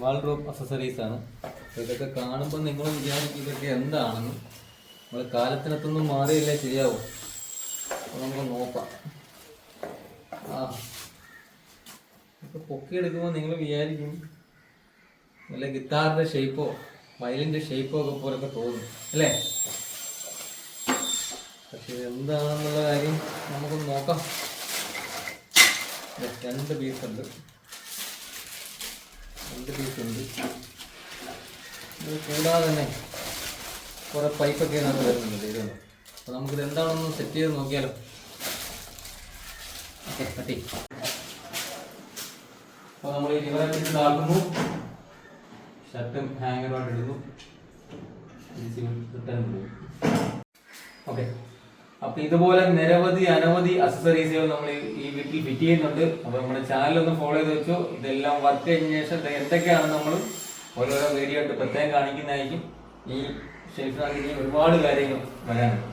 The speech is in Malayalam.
വാൾഡ്രോബ് അക്സസറീസ് ആണ്. ഇതൊക്കെ കാണുമ്പോൾ നിങ്ങൾ വിചാരിക്കും ഇതൊക്കെ എന്താണെന്ന്. നമ്മൾ കാലത്തിനകത്തൊന്നും മാറിയില്ലേ ശരിയാവും. അപ്പോൾ നമുക്ക് നോക്കാം. ഇപ്പൊ പൊക്കിയെടുക്കുമ്പോൾ നിങ്ങൾ വിചാരിക്കും നല്ല ഗിത്താറിന്റെ ഷേപ്പോ വയലിന്റെ ഷേപ്പോ ഒക്കെ പോലൊക്കെ തോന്നും അല്ലേ? പക്ഷെ എന്താണെന്നുള്ള കാര്യം നമുക്കൊന്ന് നോക്കാം. രണ്ട് പീസ് ഉണ്ട്. ഇത് കൂടാതെ തന്നെ കുറെ പൈപ്പൊക്കെ നമുക്ക് വരുന്നുണ്ട്. ഇതുണ്ട്. അപ്പൊ നമുക്കിത് എന്താണെന്ന് സെറ്റ് ചെയ്ത് നോക്കിയാലോ. ഓക്കെ, പറ്റി. അപ്പോൾ നമ്മൾ ഈ ലിവറൊക്കെ ഇതാക്കുന്നു, ഷർട്ടും ഹാങ്ങറുമായിട്ട് ഇടുന്നു. ഓക്കെ, അപ്പൊ ഇതുപോലെ അനവധി അക്സസറീസുകൾ നമ്മൾ ഈ വീട്ടിൽ ഫിറ്റ് ചെയ്യുന്നുണ്ട്. അപ്പൊ നമ്മുടെ ചാനൽ ഒന്ന് ഫോളോ ചെയ്ത് വെച്ചോ. ഇതെല്ലാം വർക്ക് കഴിഞ്ഞ ശേഷം എന്തൊക്കെയാണ് നമ്മൾ ഓരോരോ വീഡിയോ ആയിട്ട് പ്രത്യേകം കാണിക്കുന്നതായിരിക്കും. ഈ ഷെൽഫിനകത്ത് ഇനി ഒരുപാട് കാര്യങ്ങൾ വരാനുണ്ട്.